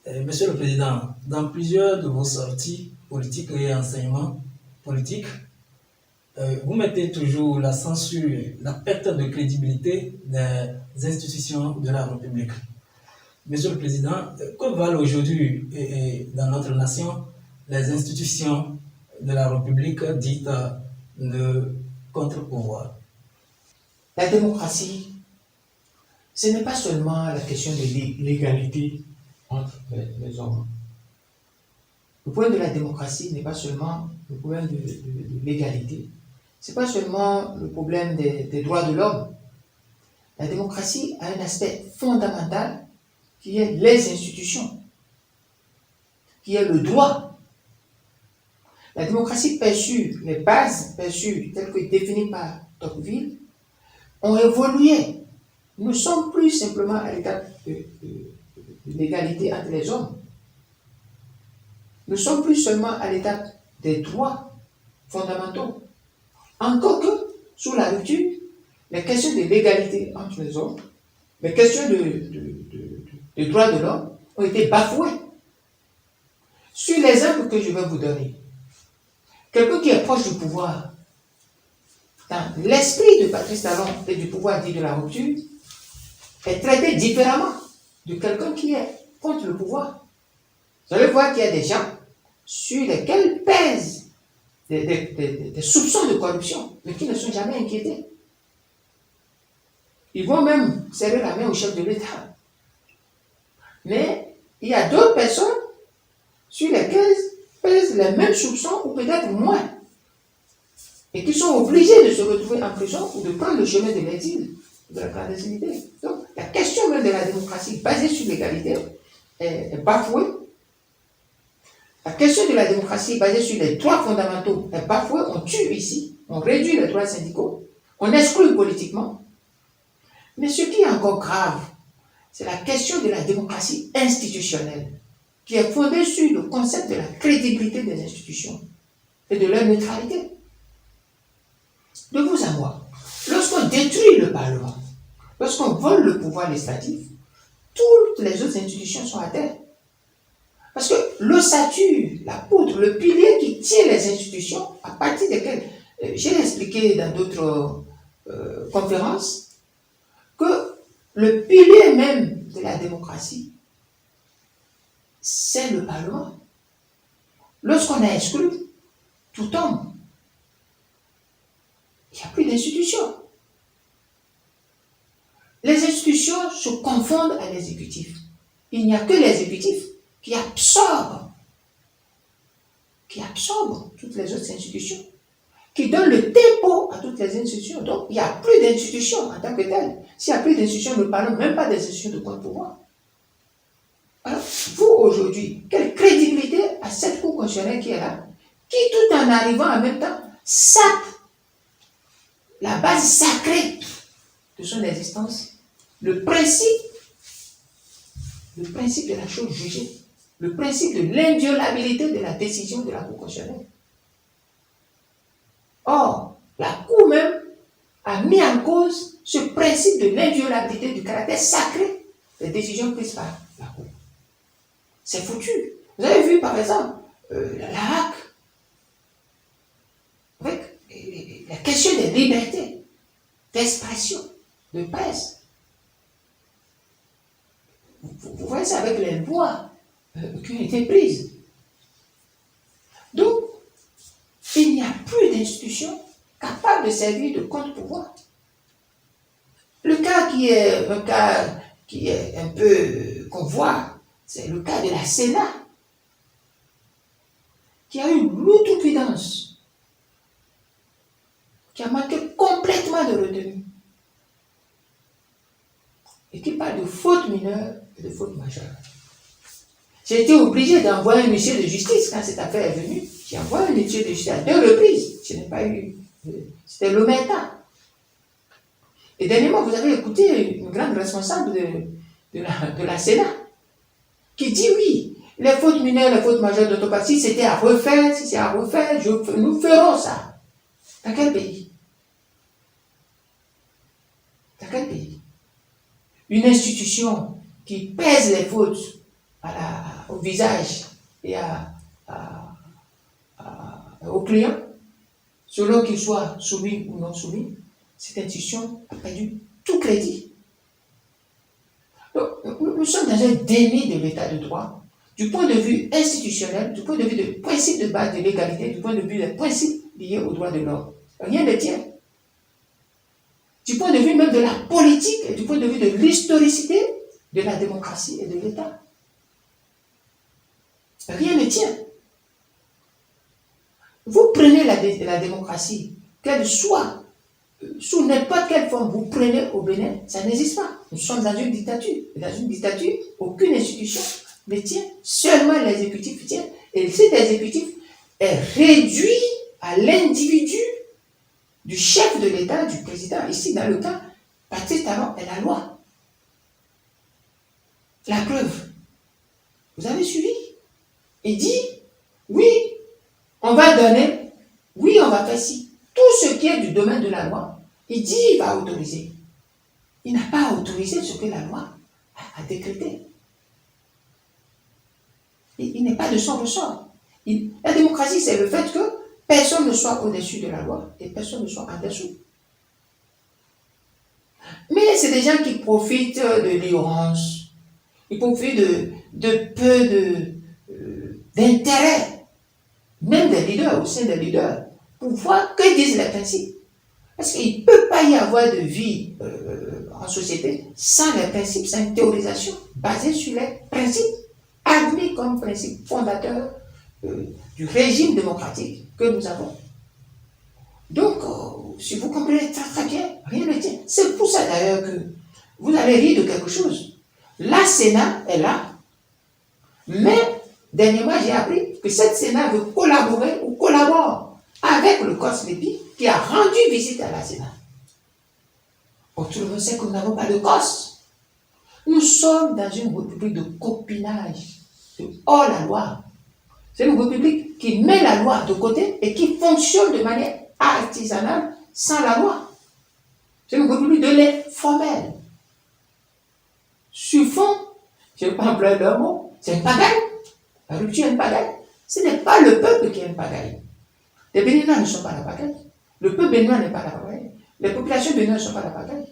Monsieur le Président, dans plusieurs de vos sorties politiques et enseignements politiques, vous mettez toujours l'accent sur la perte de crédibilité des institutions de la République. Monsieur le Président, que valent aujourd'hui dans notre nation les institutions de la République dites de contre-pouvoir? La démocratie, ce n'est pas seulement la question de l'égalité entre les hommes. Le problème de la démocratie n'est pas seulement le problème de l'égalité, ce n'est pas seulement le problème des droits de l'homme. La démocratie a un aspect fondamental qui est les institutions, qui est le droit. La démocratie perçue, les bases perçues telles que définies par Tocqueville, ont évolué. Nous ne sommes plus simplement à l'étape de l'égalité entre les hommes. Nous ne sommes plus seulement à l'étape des droits fondamentaux. Encore que, sous la rupture, les questions de l'égalité entre les hommes, les questions de droits de l'homme ont été bafouées. Sur l'exemple que je vais vous donner, quelqu'un qui est proche du pouvoir, dans l'esprit de Patrice Talon et du pouvoir dit de la rupture, est traité différemment de quelqu'un qui est contre le pouvoir. Vous allez voir qu'il y a des gens sur lesquels pèsent des soupçons de corruption, mais qui ne sont jamais inquiétés. Ils vont même serrer la main au chef de l'État. Mais il y a d'autres personnes sur lesquelles pèsent les mêmes soupçons ou peut-être moins, et qui sont obligés de se retrouver en prison ou de prendre le chemin de l'exil, de la clandestinité. Donc, la question même de la démocratie basée sur l'égalité est bafouée. La question de la démocratie basée sur les droits fondamentaux est bafouée. On tue ici, on réduit les droits syndicaux, on exclut politiquement. Mais ce qui est encore grave, c'est la question de la démocratie institutionnelle, qui est fondée sur le concept de la crédibilité des institutions et de leur neutralité. De vous à moi, lorsqu'on détruit le Parlement, lorsqu'on vole le pouvoir législatif, toutes les autres institutions sont à terre. Parce que l'ossature, la poutre, le pilier qui tient les institutions, à partir desquelles, j'ai expliqué dans d'autres conférences, que le pilier même de la démocratie, c'est le Parlement. Lorsqu'on a exclu, tout tombe. Il n'y a plus d'institutions. Les institutions se confondent à l'exécutif. Il n'y a que l'exécutif qui absorbe toutes les autres institutions, qui donne le tempo à toutes les institutions. Donc, il n'y a plus d'institutions en tant que telles. S'il n'y a plus d'institutions, nous ne parlons même pas des institutions de contre-pouvoir. Alors, vous, aujourd'hui, quelle crédibilité à cette Cour constitutionnelle qui est là, qui, tout en arrivant en même temps, sape la base sacrée de son existence, le principe de la chose jugée, le principe de l'inviolabilité de la décision de la Cour constitutionnelle. Or, la Cour même a mis en cause ce principe de l'inviolabilité du caractère sacré des décisions prises par la Cour. C'est foutu. Vous avez vu, par exemple, la HAC, avec la question des libertés d'expression, de presse. Vous voyez ça avec les lois qui ont été prises. Donc, il n'y a plus d'institution capable de servir de contre-pouvoir. Le cas qui est un peu qu'on voit, c'est le cas de la Sénat, qui a eu une outrecuidance, qui a manqué complètement de retenue, et qui parle de faute mineure et de faute majeure. J'ai été obligé d'envoyer un huissier de justice quand cette affaire est venue. J'ai envoyé un huissier de justice à 2 reprises. Je n'ai pas eu. C'était l'Omerta. Et dernièrement, vous avez écouté une grande responsable de la Sénat qui dit oui, les fautes mineures, les fautes majeures d'autopathie, si c'est à refaire, nous ferons ça. Dans quel pays? Dans quel pays? Une institution qui pèse les fautes au visage et au client, selon qu'il soit soumis ou non soumis, cette institution a perdu tout crédit. Donc, nous sommes dans un déni de l'état de droit, du point de vue institutionnel, du point de vue du principe de base de l'égalité, du point de vue des principes liés aux droits de l'homme. Rien ne tient. Du point de vue même de la politique et du point de vue de l'historicité de la démocratie et de l'État. Rien ne tient. Vous prenez la démocratie, qu'elle soit sous n'importe quelle forme, vous prenez au Bénin, ça n'existe pas. Nous sommes dans une dictature. Et dans une dictature, aucune institution ne tient, seulement l'exécutif tient. Et cet exécutif est réduit à l'individu du chef de l'État, du président. Ici, dans le cas, Patrice Talon est la loi. La preuve, vous avez suivi. Il dit, oui, on va donner, oui, on va faire ci. Tout ce qui est du domaine de la loi, il dit, il va autoriser. Il n'a pas autorisé ce que la loi a décrété. Il n'est pas de son ressort. La démocratie, c'est le fait que personne ne soit au-dessus de la loi et personne ne soit en dessous. Mais c'est des gens qui profitent de l'ignorance, ils profitent de peu d'intérêt, même des leaders, au sein des leaders, pour voir que disent les principes. Parce qu'il ne peut pas y avoir de vie en société sans les principes, sans une théorisation basée sur les principes admis comme principes fondateurs du régime démocratique que nous avons. Donc, si vous comprenez très très bien, rien ne tient. C'est pour ça d'ailleurs que vous allez rire de quelque chose. La Sénat est là, mais dernièrement j'ai appris que cette Sénat veut collaborer ou collabore avec le COS-LEPI qui a rendu visite à la Sénat. Autrement, c'est que nous n'avons pas de COS. Nous sommes dans une république de copinage, de hors la loi. C'est une république qui met la loi de côté et qui fonctionne de manière artisanale sans la loi. C'est une république de l'informel. Sur fond, je ne vais pas employer le mot, c'est une pagaille. La rupture est une pagaille. Ce n'est pas le peuple qui est une pagaille. Les Béninois ne sont pas la pagaille. Le peuple béninois n'est pas la pagaille. Les populations béninoises ne sont pas la pagaille.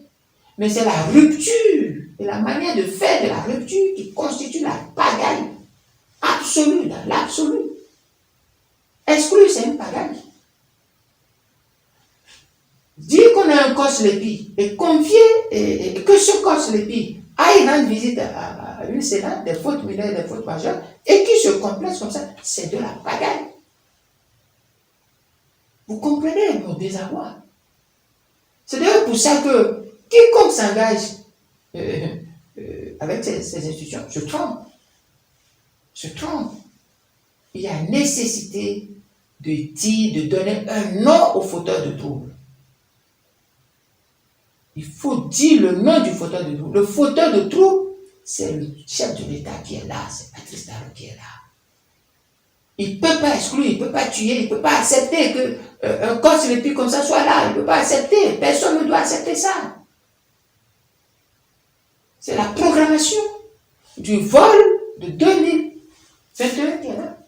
Mais c'est la rupture et la manière de faire de la rupture qui constitue la pagaille absolue, dans l'absolu. Exclure, c'est une pagaille. Dire qu'on a un COS-LEPI et confier et que ce COS-LEPI aille rendre visite à une Sénat des fautes mineures, des fautes majeures, et qui se complaise comme ça, c'est de la pagaille. Vous comprenez mon désarroi. C'est d'ailleurs pour ça que quiconque s'engage avec ces institutions se trompe. Se trompe. Il y a nécessité de dire, de donner un nom au fauteur de trouble. Il faut dire le nom du fauteur de trouble. Le fauteur de trouble, c'est le chef de l'État qui est là, c'est Patrice Talon qui est là. Il ne peut pas exclure, il ne peut pas tuer, il ne peut pas accepter qu'un COS-LEPI comme ça soit là. Il ne peut pas accepter, personne ne doit accepter ça. C'est la programmation du vol de 2021 qui est là.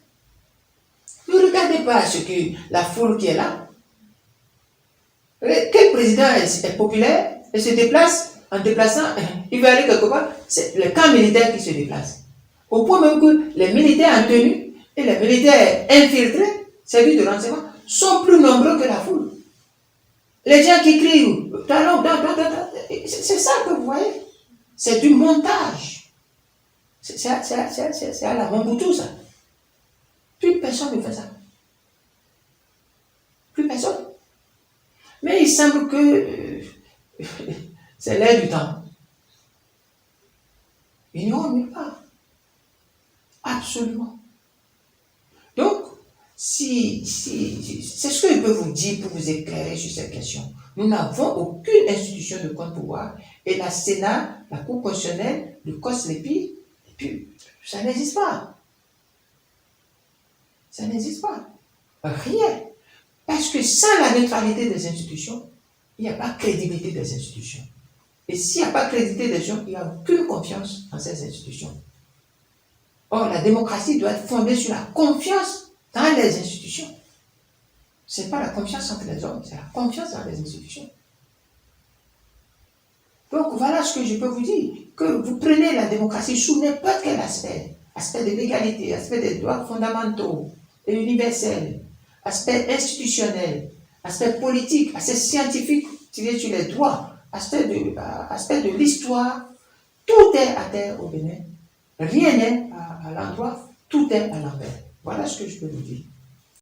Ne regardez pas la foule qui est là. Quel président est populaire et se déplace en déplaçant, il veut aller quelque part, c'est les camps militaires qui se déplacent. Au point même que les militaires en tenue et les militaires infiltrés, services de renseignement, sont plus nombreux que la foule. Les gens qui crient, c'est ça que vous voyez. C'est du montage. C'est à la Mobutu, ça. Plus personne ne fait ça. Plus personne. Mais il semble que c'est l'air du temps. Ils n'y ont nulle part. Absolument. Donc, c'est ce que je peux vous dire pour vous éclairer sur cette question. Nous n'avons aucune institution de contre-pouvoir et la Sénat, la Cour constitutionnelle, le COS-LEPI, et puis ça n'existe pas. Ça n'existe pas. Rien. Parce que sans la neutralité des institutions, il n'y a pas de crédibilité des institutions. Et s'il n'y a pas de crédibilité des gens, il n'y a aucune confiance en ces institutions. Or, la démocratie doit être fondée sur la confiance dans les institutions. Ce n'est pas la confiance entre les hommes, c'est la confiance dans les institutions. Donc, voilà ce que je peux vous dire. Que vous prenez la démocratie sous n'importe quel aspect. Aspect de l'égalité, aspect des droits fondamentaux et universels, aspect institutionnel, aspect politique, aspect scientifique tiré sur les droits, aspect de l'histoire. Tout est à terre au Bénin. Rien n'est à l'endroit, tout est à l'envers. Voilà ce que je peux vous dire.